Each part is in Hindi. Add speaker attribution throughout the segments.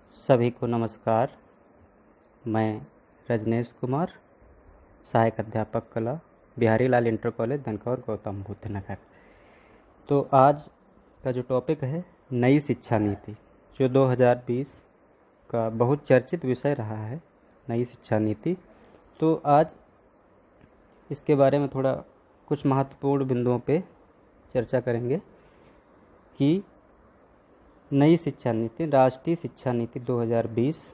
Speaker 1: सभी को नमस्कार। मैं रजनेश कुमार, सहायक अध्यापक कला, बिहारी लाल इंटर कॉलेज धनकौर, गौतम बुद्ध नगर। तो आज का जो टॉपिक है नई शिक्षा नीति, जो 2020 का बहुत चर्चित विषय रहा है, नई शिक्षा नीति। तो आज इसके बारे में थोड़ा कुछ महत्वपूर्ण बिंदुओं पे चर्चा करेंगे कि नई शिक्षा नीति, राष्ट्रीय शिक्षा नीति 2020,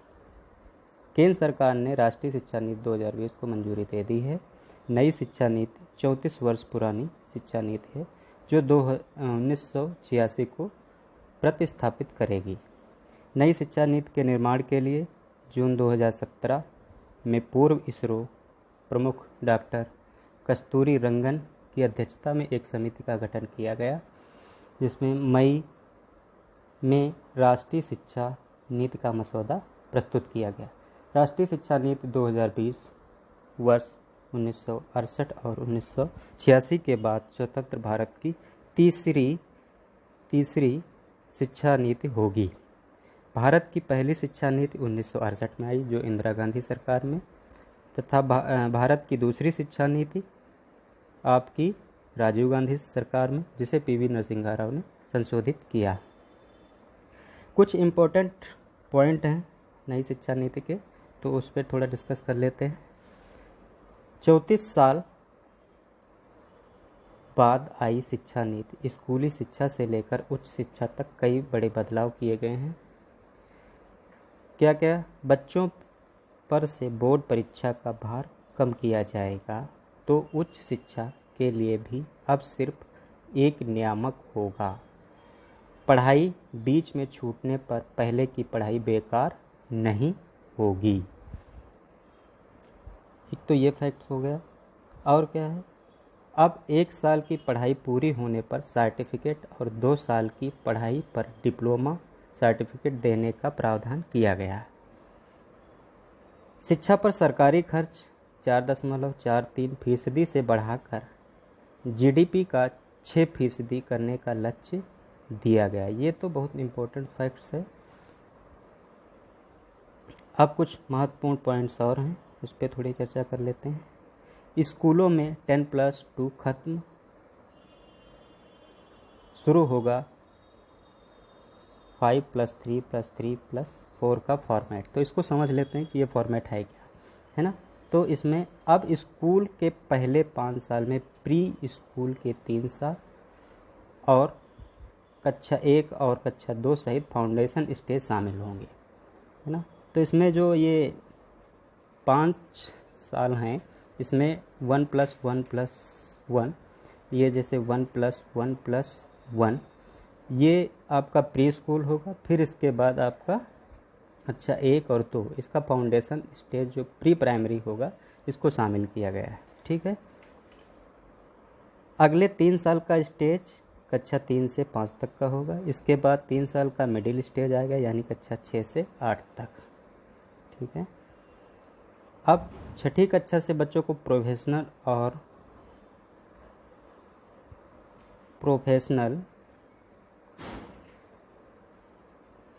Speaker 1: केंद्र सरकार ने राष्ट्रीय शिक्षा नीति 2020 को मंजूरी दे दी है। नई शिक्षा नीति 34 वर्ष पुरानी शिक्षा नीति है, जो 1986 को प्रतिस्थापित करेगी। नई शिक्षा नीति के निर्माण के लिए जून 2017 में पूर्व इसरो प्रमुख डॉक्टर कस्तूरी रंगन की अध्यक्षता में एक समिति का गठन किया गया, जिसमें मई में राष्ट्रीय शिक्षा नीति का मसौदा प्रस्तुत किया गया। राष्ट्रीय शिक्षा नीति 2020 वर्ष 1968 और 1986 के बाद स्वतंत्र भारत की तीसरी शिक्षा नीति होगी। भारत की पहली शिक्षा नीति 1968 में आई, जो इंदिरा गांधी सरकार में, तथा भारत की दूसरी शिक्षा नीति आपकी राजीव गांधी सरकार में, जिसे पीवी नरसिम्हा राव ने संशोधित किया। कुछ इम्पोर्टेंट पॉइंट हैं नई शिक्षा नीति के, तो उस पर थोड़ा डिस्कस कर लेते हैं। 34 साल बाद आई शिक्षा नीति, स्कूली शिक्षा से लेकर उच्च शिक्षा तक कई बड़े बदलाव किए गए हैं। क्या क्या? बच्चों पर से बोर्ड परीक्षा का भार कम किया जाएगा, तो उच्च शिक्षा के लिए भी अब सिर्फ एक नियामक होगा। पढ़ाई बीच में छूटने पर पहले की पढ़ाई बेकार नहीं होगी। एक तो ये फैक्ट्स हो गया। और क्या है? अब 1 साल की पढ़ाई पूरी होने पर सर्टिफिकेट और 2 साल की पढ़ाई पर डिप्लोमा सर्टिफिकेट देने का प्रावधान किया गया है। शिक्षा पर सरकारी खर्च 4.43% से बढ़ाकर जीडीपी का 6% करने का लक्ष्य दिया गया। ये तो बहुत इम्पोर्टेंट फैक्ट्स है। अब कुछ महत्वपूर्ण पॉइंट्स और हैं, उस पर थोड़ी चर्चा कर लेते हैं। स्कूलों में 10+2 खत्म, शुरू होगा 5+3+3+4 का फॉर्मेट। तो इसको समझ लेते हैं कि ये फॉर्मेट है क्या, है ना। तो इसमें अब स्कूल के पहले 5 साल में प्री स्कूल के 3 साल और कक्षा 1 और कक्षा 2 सहित फाउंडेशन स्टेज शामिल होंगे, है ना। तो इसमें जो ये 5 साल हैं, इसमें 1+1+1, ये जैसे 1+1+1, ये आपका प्री स्कूल होगा। फिर इसके बाद आपका कक्षा 1 और 2, इसका फाउंडेशन स्टेज जो प्री प्राइमरी होगा, इसको शामिल किया गया है, ठीक है। अगले 3 साल का स्टेज कक्षा 3 से 5 तक का होगा। इसके बाद 3 साल का मिडिल स्टेज आएगा, यानी कक्षा 6 से 8 तक, ठीक है। अब 6ठी कक्षा से बच्चों को प्रोफेशनल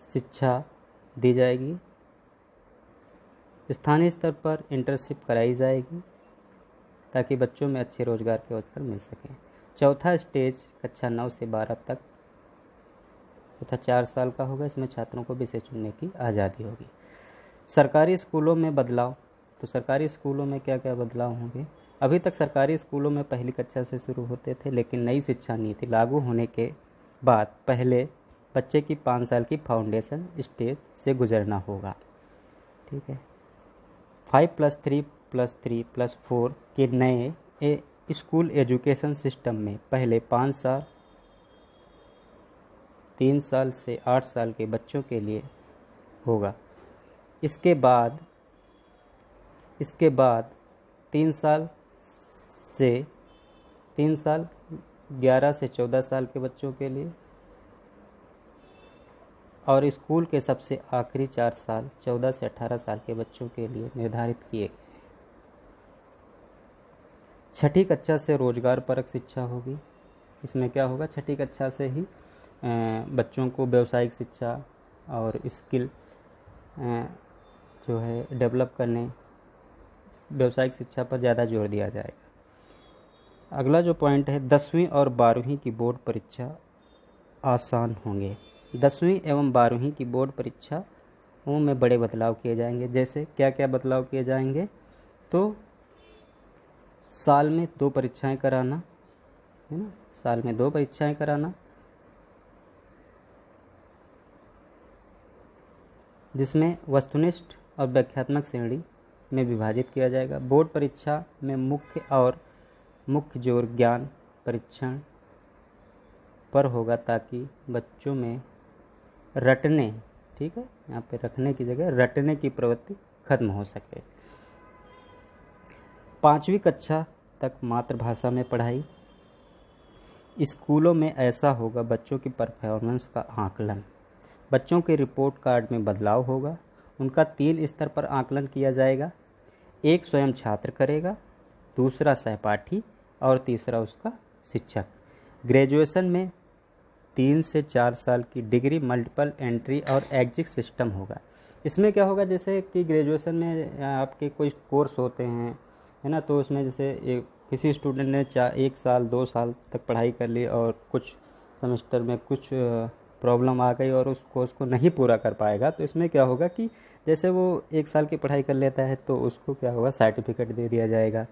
Speaker 1: शिक्षा दी जाएगी। स्थानीय स्तर पर इंटर्नशिप कराई जाएगी, ताकि बच्चों में अच्छे रोजगार के अवसर मिल सकें। 4था स्टेज कक्षा 9 से 12 तक तथा 4 साल का होगा। इसमें छात्रों को विषय चुनने की आज़ादी होगी। सरकारी स्कूलों में बदलाव। तो सरकारी स्कूलों में क्या क्या बदलाव होंगे? अभी तक सरकारी स्कूलों में पहली कक्षा से शुरू होते थे, लेकिन नई शिक्षा नीति लागू होने के बाद पहले बच्चे की 5 साल की फाउंडेशन स्टेज से गुजरना होगा, ठीक है। 5+3+3+4 के नए स्कूल एजुकेशन सिस्टम में पहले 5 साल 3 साल से 8 साल के बच्चों के लिए होगा। इसके बाद 3 साल 11 से 14 साल के बच्चों के लिए, और स्कूल के सबसे आखिरी 4 साल 14 से 18 साल के बच्चों के लिए निर्धारित किए गए। 6ठी कक्षा से रोजगार परक शिक्षा होगी। इसमें क्या होगा? 6ठी कक्षा से ही बच्चों को व्यावसायिक शिक्षा और स्किल जो है डेवलप करने, व्यावसायिक शिक्षा पर ज़्यादा जोर दिया जाएगा। अगला जो पॉइंट है, 10वीं और 12वीं की बोर्ड परीक्षा आसान होंगे। 10वीं एवं 12वीं की बोर्ड परीक्षाओं में बड़े बदलाव किए जाएंगे। जैसे क्या क्या बदलाव किए जाएंगे, तो साल में 2 परीक्षाएं कराना, है ना, साल में 2 परीक्षाएं कराना, जिसमें वस्तुनिष्ठ और व्याख्यात्मक श्रेणी में विभाजित किया जाएगा। बोर्ड परीक्षा में मुख्य जोर ज्ञान परीक्षण पर होगा, ताकि बच्चों में रटने, ठीक है, यहाँ पे रखने की जगह रटने की प्रवृत्ति खत्म हो सके। 5वीं कक्षा तक मातृभाषा में पढ़ाई। स्कूलों में ऐसा होगा, बच्चों की परफॉर्मेंस का आकलन, बच्चों के रिपोर्ट कार्ड में बदलाव होगा। उनका 3 स्तर पर आकलन किया जाएगा। एक स्वयं छात्र करेगा, दूसरा सहपाठी और तीसरा उसका शिक्षक। ग्रेजुएशन में 3 से 4 साल की डिग्री मल्टीपल एंट्री और एग्जिट सिस्टम होगा। इसमें क्या होगा, जैसे कि ग्रेजुएशन में आपके कोई कोर्स होते हैं, है ना, तो उसमें जैसे किसी स्टूडेंट ने 1 साल 2 साल तक पढ़ाई कर ली और कुछ सेमेस्टर में कुछ प्रॉब्लम आ गई और उस कोर्स को नहीं पूरा कर पाएगा, तो इसमें क्या होगा कि जैसे वो 1 साल की पढ़ाई कर लेता है तो उसको क्या होगा, सर्टिफिकेट दे दिया जाएगा।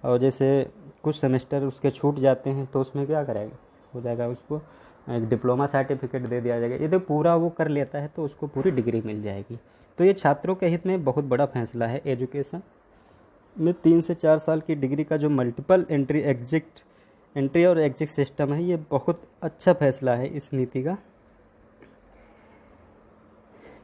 Speaker 1: और जैसे कुछ सेमेस्टर उसके छूट जाते हैं तो उसमें क्या करेगा, हो जाएगा, उसको एक डिप्लोमा सर्टिफिकेट दे दिया जाएगा। यदि पूरा वो कर लेता है तो उसको पूरी डिग्री मिल जाएगी। तो ये छात्रों के हित में बहुत बड़ा फैसला है। एजुकेशन में 3 से 4 साल की डिग्री का जो मल्टीपल एंट्री और एग्जिट सिस्टम है, ये बहुत अच्छा फैसला है इस नीति का।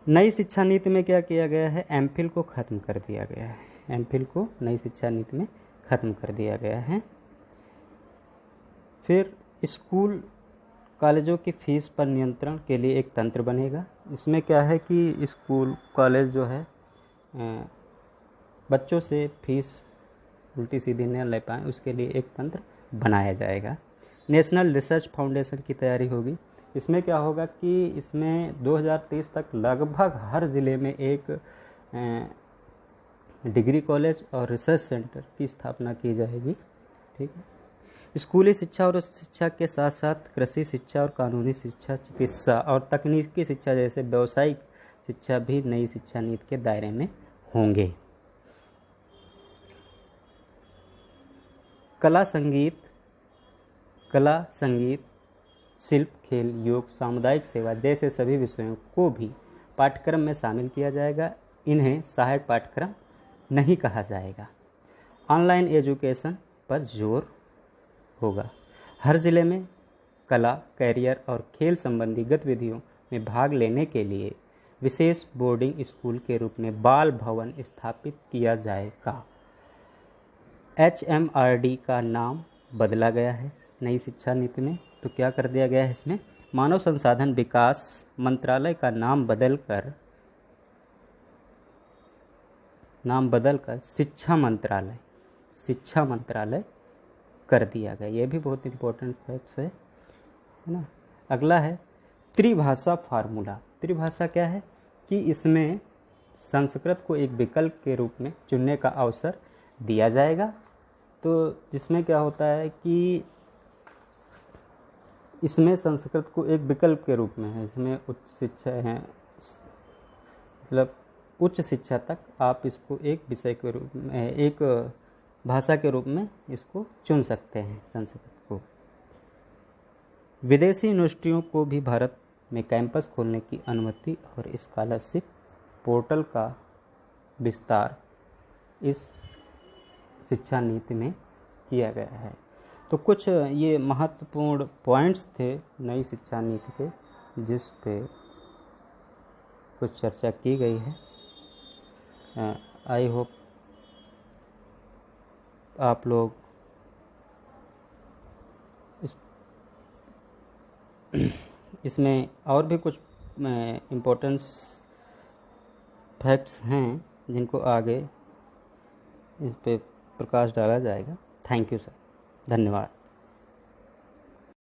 Speaker 1: नई शिक्षा नीति में क्या किया गया है, एमफिल को ख़त्म कर दिया गया है। एमफिल को नई शिक्षा नीति में ख़त्म कर दिया गया है। फिर स्कूल कॉलेजों की फ़ीस पर नियंत्रण के लिए एक तंत्र बनेगा। इसमें क्या है कि स्कूल कॉलेज जो है बच्चों से फीस उल्टी सीधी न ले पाएँ, उसके लिए एक तंत्र बनाया जाएगा। नेशनल रिसर्च फाउंडेशन की तैयारी होगी। इसमें क्या होगा कि इसमें 2030 तक लगभग हर ज़िले में एक डिग्री कॉलेज और रिसर्च सेंटर की स्थापना की जाएगी। ठीक है। स्कूली शिक्षा और शिक्षा के साथ साथ कृषि शिक्षा और कानूनी शिक्षा, चिकित्सा और तकनीकी शिक्षा जैसे व्यावसायिक शिक्षा भी नई शिक्षा नीति के दायरे में होंगे। कला संगीत, शिल्प, खेल, योग, सामुदायिक सेवा जैसे सभी विषयों को भी पाठ्यक्रम में शामिल किया जाएगा। इन्हें सहायक पाठ्यक्रम नहीं कहा जाएगा। ऑनलाइन एजुकेशन पर जोर होगा। हर जिले में कला, कैरियर और खेल संबंधी गतिविधियों में भाग लेने के लिए विशेष बोर्डिंग स्कूल के रूप में बाल भवन स्थापित किया जाएगा। HMRD का नाम बदला गया है नई शिक्षा नीति में। तो क्या कर दिया गया है, इसमें मानव संसाधन विकास मंत्रालय का नाम बदलकर शिक्षा मंत्रालय कर दिया गया। ये भी बहुत इंपॉर्टेंट फैक्ट्स है ना। अगला है त्रिभाषा फार्मूला। त्रिभाषा क्या है कि इसमें संस्कृत को एक विकल्प के रूप में चुनने का अवसर दिया जाएगा। तो जिसमें क्या होता है कि इसमें संस्कृत को एक विकल्प के रूप में है। इसमें उच्च शिक्षा है, मतलब उच्च शिक्षा तक आप इसको एक विषय के रूप में, एक भाषा के रूप में इसको चुन सकते हैं संस्कृत को। विदेशी यूनिवर्सिटियों को भी भारत में कैंपस खोलने की अनुमति और स्कॉलरशिप पोर्टल का विस्तार इस शिक्षा नीति में किया गया है। तो कुछ ये महत्वपूर्ण पॉइंट्स थे नई शिक्षा नीति के, जिस पे कुछ चर्चा की गई है। आई होप आप लोग इसमें और भी कुछ इम्पोर्टेंस फैक्ट्स हैं जिनको आगे इस पे प्रकाश डाला जाएगा। थैंक यू सर, धन्यवाद।